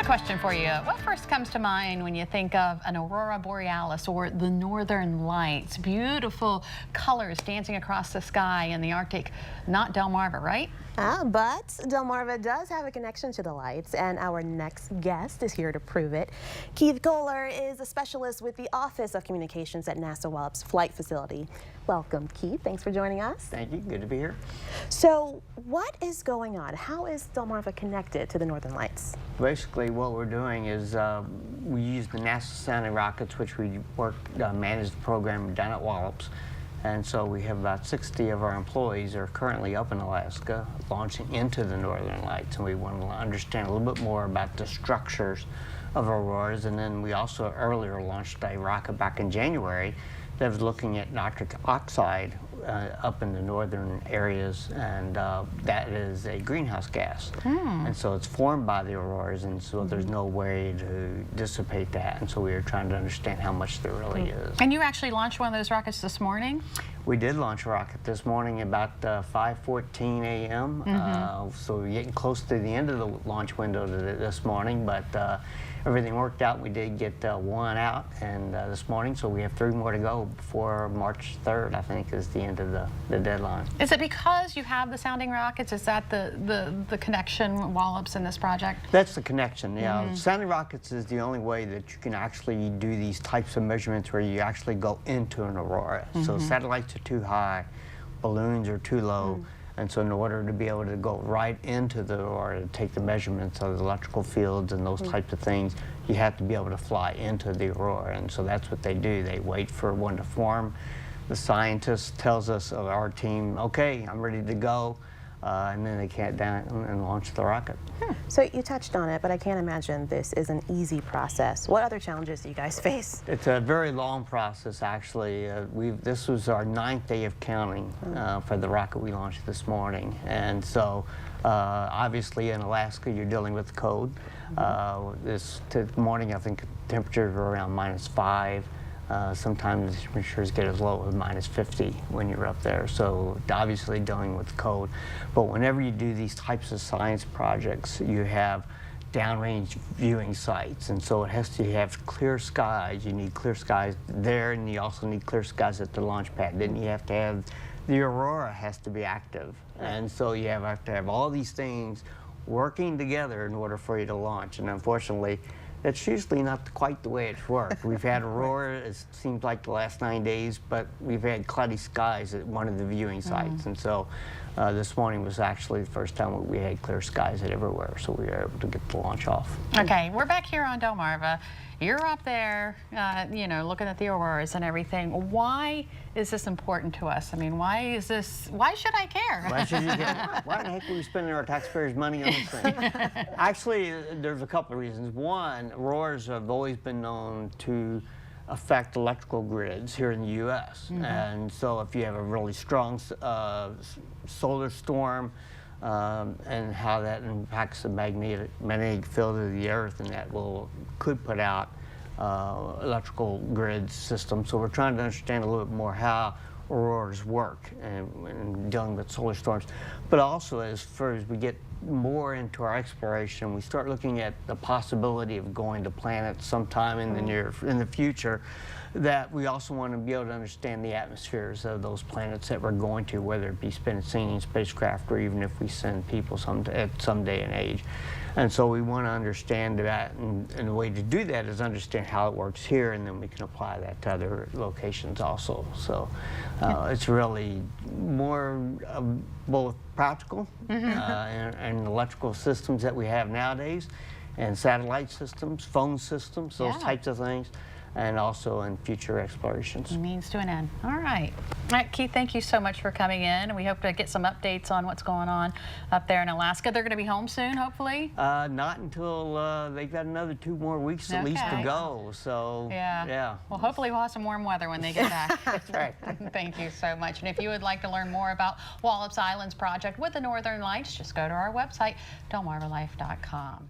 Question for you. What first comes to mind when you think of an Aurora-Borealis or the Northern Lights? Beautiful colors dancing across the sky in the Arctic. Not Delmarva, right? But Delmarva does have a connection to the lights, and our next guest is here to prove it. Keith Kohler is a specialist with the Office of Communications at NASA Wallops Flight Facility. Welcome, Keith. Thanks for joining us. Thank you. Good to be here. So, what is going on? How is Delmarva connected to the Northern Lights? Basically, what we're doing is we use the NASA sounding rockets, which we manage the program down at Wallops. And so we have about 60 of our employees are currently up in Alaska launching into the Northern Lights, and we want to understand a little bit more about the structures of auroras. And then we also earlier launched a rocket back in January that was looking at nitric oxide up in the northern areas, and that is a greenhouse gas. And so it's formed by the auroras, and so there's no way to dissipate that, and so we are trying to understand how much there really is. And you actually launched one of those rockets this morning? We did launch a rocket this morning about 5:14 a.m. So we're getting close to the end of the launch window this morning, but everything worked out. We did get one out and this morning, so we have 3 more to go before March 3rd, I think, is the end of the deadline. Is it because you have the sounding rockets? Is that the connection, Wallops, in this project? That's the connection, yeah. Sounding rockets is the only way that you can actually do these types of measurements where you actually go into an aurora. So satellites are too high, balloons are too low. And so in order to be able to go right into the aurora to take the measurements of the electrical fields and those types of things, you have to be able to fly into the aurora. And so that's what they do. They wait for one to form. The scientist tells us, of our team, okay, I'm ready to go. And then they can't down and launch the rocket. So you touched on it, but I can't imagine this is an easy process. What other challenges do you guys face? It's a very long process, actually. This was our 9th day of counting for the rocket we launched this morning. And so, obviously, in Alaska, you're dealing with the cold. This morning, I think temperatures were around -5. Sometimes temperatures get as low as -50 when you're up there, so obviously dealing with cold. But whenever you do these types of science projects, you have downrange viewing sites, and so it has to have clear skies. You need clear skies there, and you also need clear skies at the launch pad. Then you have to have, the aurora has to be active, and so you have to have all these things working together in order for you to launch. And unfortunately, it's usually not quite the way it's worked. We've had aurora, it seems like the last 9 days, but we've had cloudy skies at one of the viewing sites. And so this morning was actually the first time we had clear skies at everywhere, so we were able to get the launch off. Okay, we're back here on Delmarva. You're up there, you know, looking at the auroras and everything. Why is this important to us? I mean, why should I care? Why should you care? Why the heck are we spending our taxpayers' money on this thing? Actually, there's a couple of reasons. One, auroras have always been known to affect electrical grids here in the U.S. And so if you have a really strong solar storm, and how that impacts the magnetic field of the Earth, and that could put out electrical grid systems. So we're trying to understand a little bit more how auroras work and dealing with solar storms. But also, as far as we get more into our exploration, we start looking at the possibility of going to planets sometime in the future, that we also want to be able to understand the atmospheres of those planets that we're going to, whether it be sending spacecraft or even if we send people at some day and age. And so we want to understand that, and the way to do that is understand how it works here, and then we can apply that to other locations also. So it's really more both practical and electrical systems that we have nowadays, and satellite systems, phone systems, those types of things, and also in future explorations. Means to an end. All right. All right, Keith, thank you so much for coming in, and we hope to get some updates on what's going on up there in Alaska. They're going to be home soon, hopefully? Not until they've got another 2 more weeks at least to go. So yeah. Well, hopefully we'll have some warm weather when they get back. That's right. Thank you so much. And if you would like to learn more about Wallops Islands project with the Northern Lights, just go to our website, delmarvalife.com.